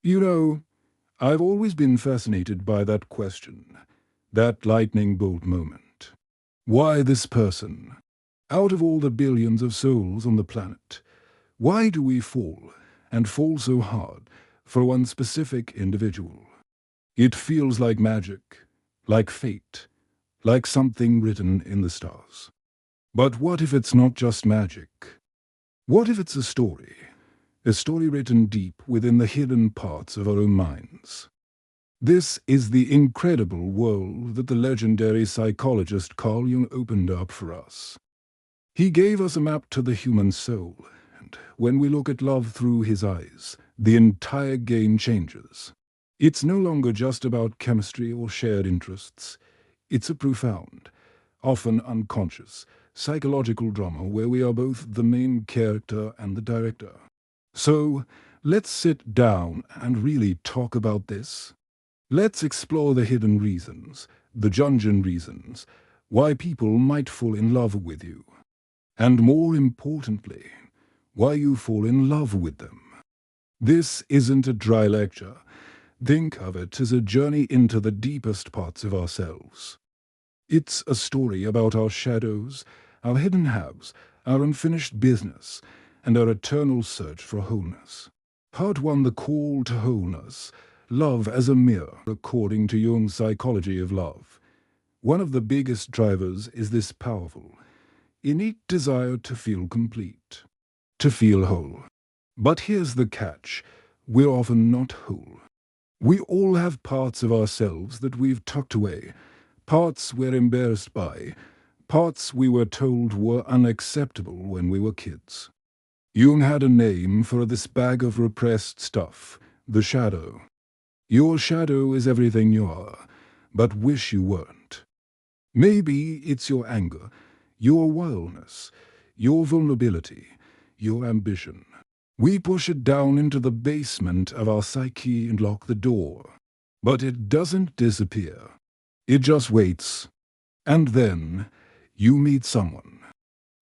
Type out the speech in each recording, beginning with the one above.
You know, I've always been fascinated by that question, that lightning bolt moment. Why this person? Out of all the billions of souls on the planet, why do we fall, and fall so hard, for one specific individual? It feels like magic, like fate, like something written in the stars. But what if it's not just magic? What if it's a story? A story written deep within the hidden parts of our own minds. This is the incredible world that the legendary psychologist Carl Jung opened up for us. He gave us a map to the human soul, and when we look at love through his eyes, the entire game changes. It's no longer just about chemistry or shared interests. It's a profound, often unconscious, psychological drama where we are both the main character and the director. So, let's sit down and really talk about this. Let's explore the hidden reasons, the Jungian reasons, why people might fall in love with you. And more importantly, why you fall in love with them. This isn't a dry lecture. Think of it as a journey into the deepest parts of ourselves. It's a story about our shadows, our hidden halves, our unfinished business, and our eternal search for wholeness. Part 1, the call to wholeness. Love as a mirror, according to Jung's psychology of love. One of the biggest drivers is this powerful, innate desire to feel complete, to feel whole. But here's the catch: we're often not whole. We all have parts of ourselves that we've tucked away, parts we're embarrassed by, parts we were told were unacceptable when we were kids. Jung had a name for this bag of repressed stuff, the shadow. Your shadow is everything you are, but wish you weren't. Maybe it's your anger, your wildness, your vulnerability, your ambition. We push it down into the basement of our psyche and lock the door. But it doesn't disappear. It just waits. And then you meet someone.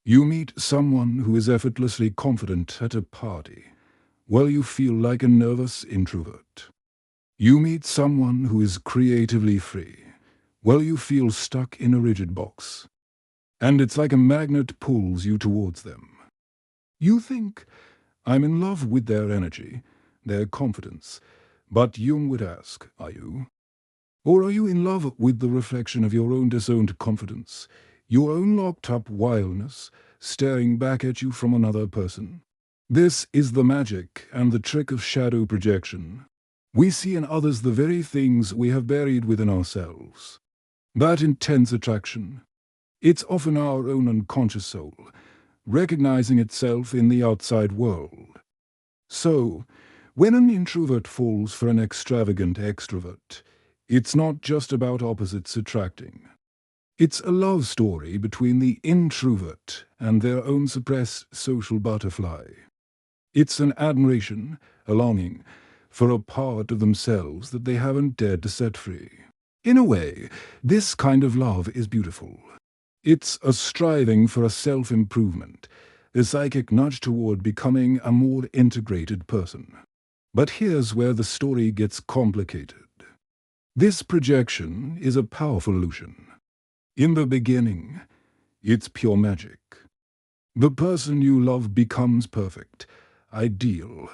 You meet someone who is effortlessly confident at a party, while you feel like a nervous introvert. You meet someone who is creatively free, while you feel stuck in a rigid box. And it's like a magnet pulls you towards them. You think, I'm in love with their energy, their confidence. But Jung would ask, are you? Or are you in love with the reflection of your own disowned confidence, your own locked-up wildness, staring back at you from another person? This is the magic and the trick of shadow projection. We see in others the very things we have buried within ourselves. That intense attraction. It's often our own unconscious soul, recognizing itself in the outside world. So, when an introvert falls for an extravagant extrovert, it's not just about opposites attracting. It's a love story between the introvert and their own suppressed social butterfly. It's an admiration, a longing, for a part of themselves that they haven't dared to set free. In a way, this kind of love is beautiful. It's a striving for a self-improvement, a psychic nudge toward becoming a more integrated person. But here's where the story gets complicated. This projection is a powerful illusion. In the beginning, it's pure magic. The person you love becomes perfect, ideal,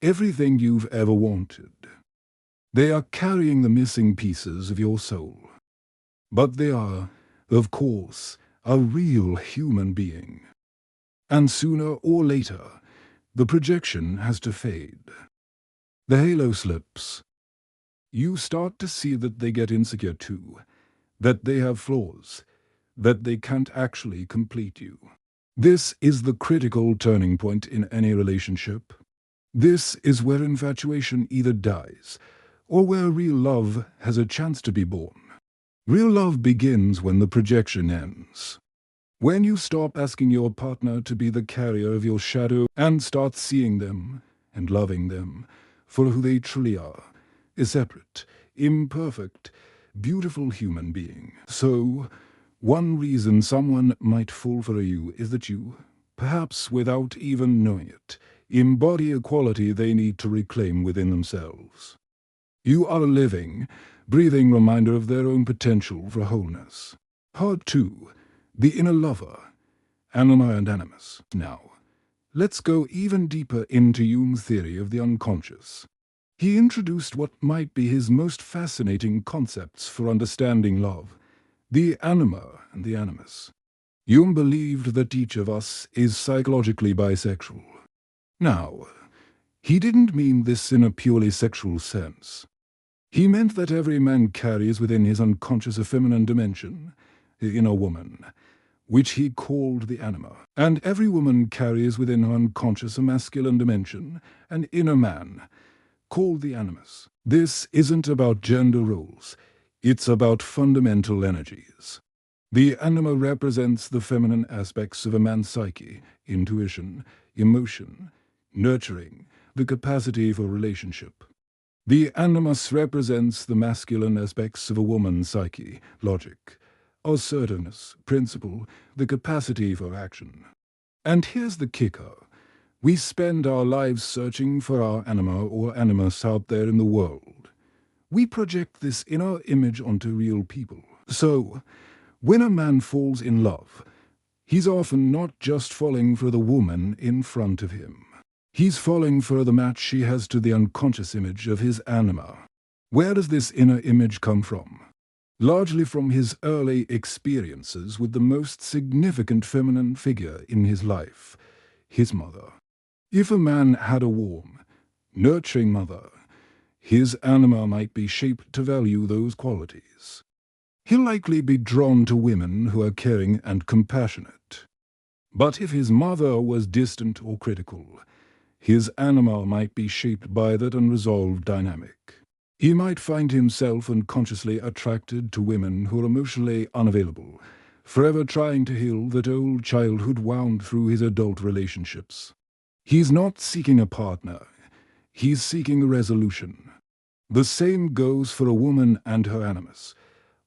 everything you've ever wanted. They are carrying the missing pieces of your soul. But they are, of course, a real human being. And sooner or later, the projection has to fade. The halo slips. You start to see that they get insecure too, that they have flaws, that they can't actually complete you. This is the critical turning point in any relationship. This is where infatuation either dies, or where real love has a chance to be born. Real love begins when the projection ends. When you stop asking your partner to be the carrier of your shadow and start seeing them and loving them for who they truly are, a separate, imperfect, beautiful human being. So, one reason someone might fall for you is that you, perhaps without even knowing it, embody a quality they need to reclaim within themselves. You are a living, breathing reminder of their own potential for wholeness. Part 2. The Inner Lover, Anima and Animus. Now, let's go even deeper into Jung's theory of the unconscious. He introduced what might be his most fascinating concepts for understanding love, the anima and the animus. Jung believed that each of us is psychologically bisexual. Now, he didn't mean this in a purely sexual sense. He meant that every man carries within his unconscious a feminine dimension, the inner woman, which he called the anima, and every woman carries within her unconscious a masculine dimension, an inner man, called the animus. This isn't about gender roles, it's about fundamental energies. The anima represents the feminine aspects of a man's psyche, intuition, emotion, nurturing, the capacity for relationship. The animus represents the masculine aspects of a woman's psyche, logic, assertiveness, principle, the capacity for action. And here's the kicker. We spend our lives searching for our anima or animus out there in the world. We project this inner image onto real people. So, when a man falls in love, he's often not just falling for the woman in front of him. He's falling for the match she has to the unconscious image of his anima. Where does this inner image come from? Largely from his early experiences with the most significant feminine figure in his life, his mother. If a man had a warm, nurturing mother, his anima might be shaped to value those qualities. He'll likely be drawn to women who are caring and compassionate. But if his mother was distant or critical, his anima might be shaped by that unresolved dynamic. He might find himself unconsciously attracted to women who are emotionally unavailable, forever trying to heal that old childhood wound through his adult relationships. He's not seeking a partner, he's seeking a resolution. The same goes for a woman and her animus,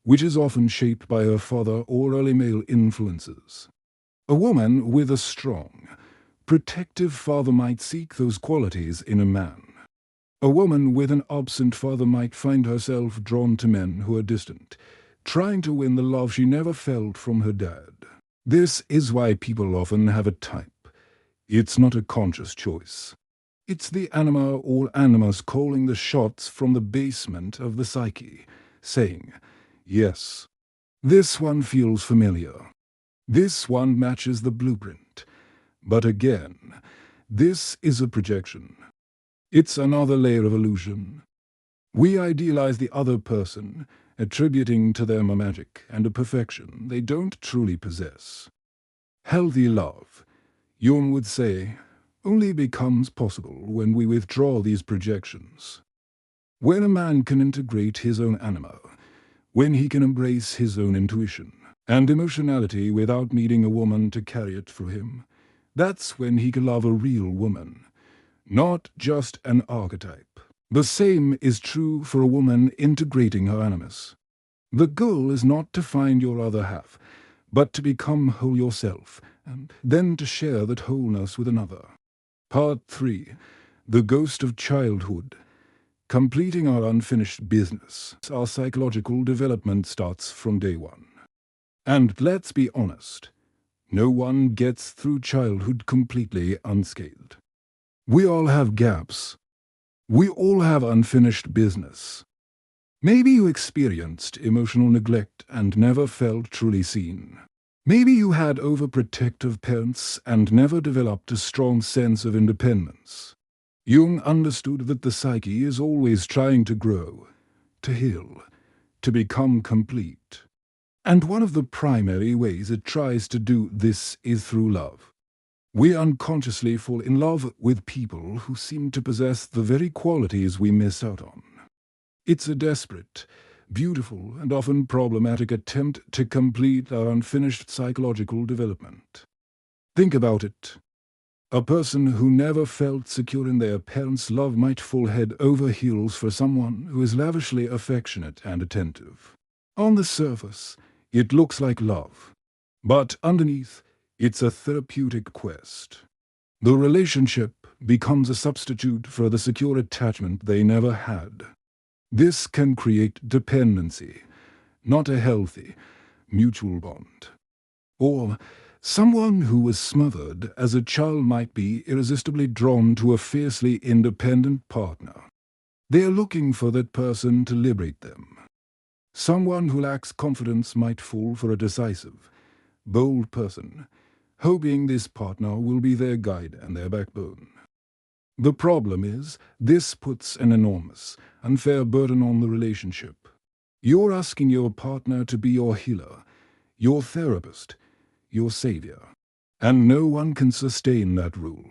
which is often shaped by her father or early male influences. A woman with a strong, protective father might seek those qualities in a man. A woman with an absent father might find herself drawn to men who are distant, trying to win the love she never felt from her dad. This is why people often have a type. It's not a conscious choice. It's the anima or animus calling the shots from the basement of the psyche, saying, yes, this one feels familiar. This one matches the blueprint. But again, this is a projection. It's another layer of illusion. We idealize the other person, attributing to them a magic and a perfection they don't truly possess. Healthy love, Jung would say, only becomes possible when we withdraw these projections. When a man can integrate his own anima, when he can embrace his own intuition and emotionality without needing a woman to carry it for him, that's when he can love a real woman, not just an archetype. The same is true for a woman integrating her animus. The goal is not to find your other half, but to become whole yourself, and then to share that wholeness with another. Part 3. The Ghost of Childhood. Completing our unfinished business. Our psychological development starts from day one. And let's be honest, no one gets through childhood completely unscathed. We all have gaps. We all have unfinished business. Maybe you experienced emotional neglect and never felt truly seen. Maybe you had overprotective parents and never developed a strong sense of independence. Jung understood that the psyche is always trying to grow, to heal, to become complete. And one of the primary ways it tries to do this is through love. We unconsciously fall in love with people who seem to possess the very qualities we miss out on. It's a desperate, beautiful, and often problematic attempt to complete our unfinished psychological development. Think about it. A person who never felt secure in their parents' love might fall head over heels for someone who is lavishly affectionate and attentive. On the surface, it looks like love, but underneath, it's a therapeutic quest. The relationship, becomes a substitute for the secure attachment they never had. This can create dependency, not a healthy, mutual bond. Or someone who was smothered as a child might be irresistibly drawn to a fiercely independent partner. They are looking for that person to liberate them. Someone who lacks confidence might fall for a decisive, bold person, hoping this partner will be their guide and their backbone. The problem is, this puts an enormous, unfair burden on the relationship. You're asking your partner to be your healer, your therapist, your savior. And no one can sustain that rule.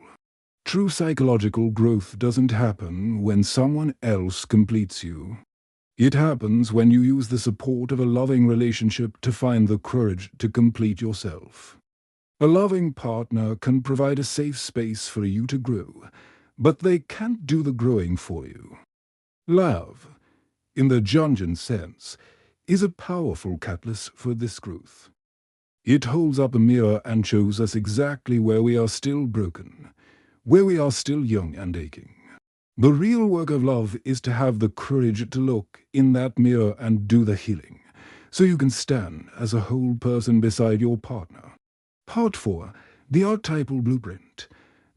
True psychological growth doesn't happen when someone else completes you. It happens when you use the support of a loving relationship to find the courage to complete yourself. A loving partner can provide a safe space for you to grow, but they can't do the growing for you. Love, in the Jungian sense, is a powerful catalyst for this growth. It holds up a mirror and shows us exactly where we are still broken, where we are still young and aching. The real work of love is to have the courage to look in that mirror and do the healing, so you can stand as a whole person beside your partner. Part 4. The Archetypal Blueprint.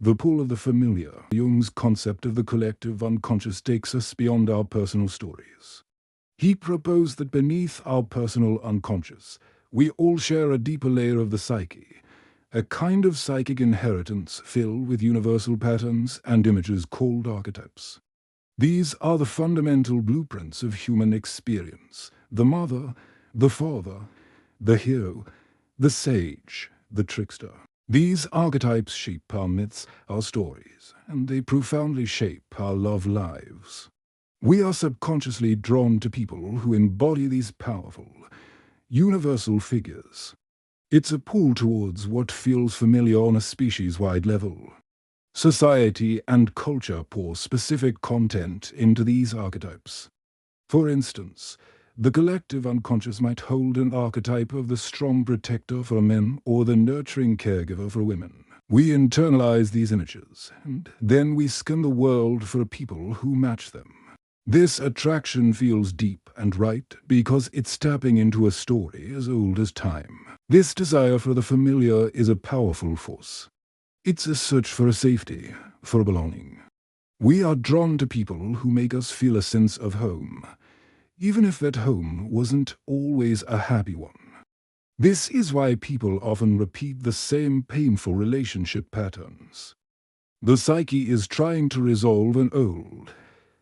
The Pull of the Familiar. Jung's concept of the collective unconscious takes us beyond our personal stories. He proposed that beneath our personal unconscious, we all share a deeper layer of the psyche, a kind of psychic inheritance filled with universal patterns and images called archetypes. These are the fundamental blueprints of human experience: the mother, the father, the hero, the sage, the trickster. These archetypes shape our myths, our stories, and they profoundly shape our love lives. We are subconsciously drawn to people who embody these powerful, universal figures. It's a pull towards what feels familiar on a species-wide level. Society and culture pour specific content into these archetypes. For instance, the collective unconscious might hold an archetype of the strong protector for men or the nurturing caregiver for women. We internalize these images, and then we scan the world for people who match them. This attraction feels deep and right because it's tapping into a story as old as time. This desire for the familiar is a powerful force. It's a search for a safety, for belonging. We are drawn to people who make us feel a sense of home, even if that home wasn't always a happy one. This is why people often repeat the same painful relationship patterns. The psyche is trying to resolve an old,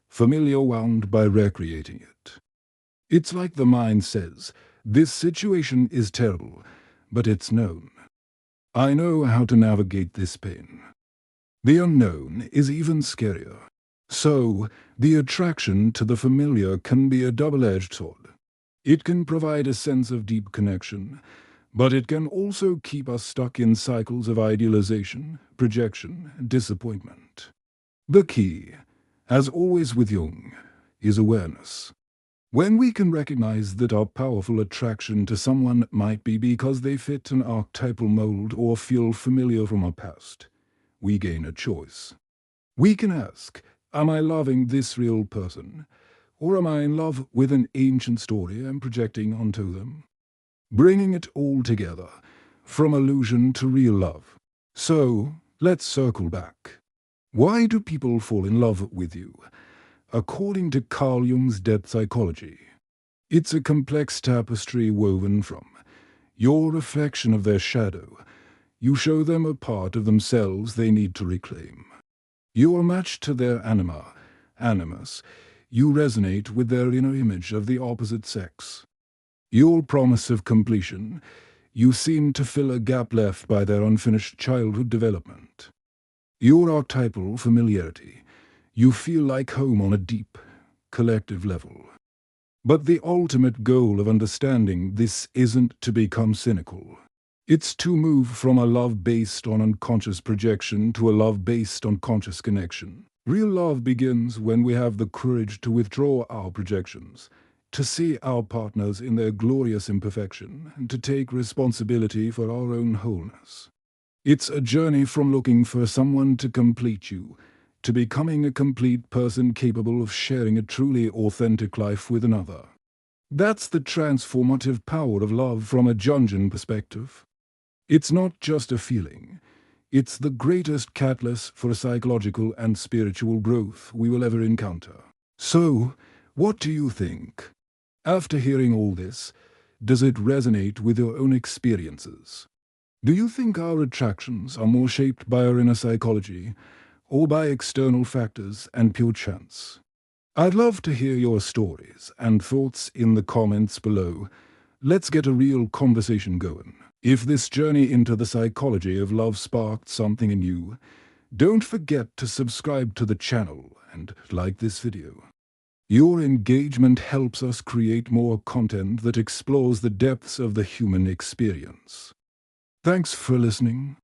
familiar wound by recreating it. It's like the mind says, this situation is terrible, but it's known. I know how to navigate this pain. The unknown is even scarier. So, the attraction to the familiar can be a double-edged sword. It can provide a sense of deep connection, but it can also keep us stuck in cycles of idealization, projection, and disappointment. The key, as always with Jung, is awareness. When we can recognize that our powerful attraction to someone might be because they fit an archetypal mold or feel familiar from our past, we gain a choice. We can ask, am I loving this real person, or am I in love with an ancient story I'm projecting onto them? Bringing it all together, from illusion to real love. So, let's circle back. Why do people fall in love with you? According to Carl Jung's depth psychology, it's a complex tapestry woven from your reflection of their shadow. You show them a part of themselves they need to reclaim. You are matched to their anima, animus. You resonate with their inner image of the opposite sex. Your promise of completion, you seem to fill a gap left by their unfinished childhood development. Your archetypal familiarity, you feel like home on a deep, collective level. But the ultimate goal of understanding this isn't to become cynical. It's to move from a love based on unconscious projection to a love based on conscious connection. Real love begins when we have the courage to withdraw our projections, to see our partners in their glorious imperfection, and to take responsibility for our own wholeness. It's a journey from looking for someone to complete you, to becoming a complete person capable of sharing a truly authentic life with another. That's the transformative power of love from a Jungian perspective. It's not just a feeling. It's the greatest catalyst for psychological and spiritual growth we will ever encounter. So, what do you think? After hearing all this, does it resonate with your own experiences? Do you think our attractions are more shaped by our inner psychology or by external factors and pure chance? I'd love to hear your stories and thoughts in the comments below. Let's get a real conversation going. If this journey into the psychology of love sparked something in you, don't forget to subscribe to the channel and like this video. Your engagement helps us create more content that explores the depths of the human experience. Thanks for listening.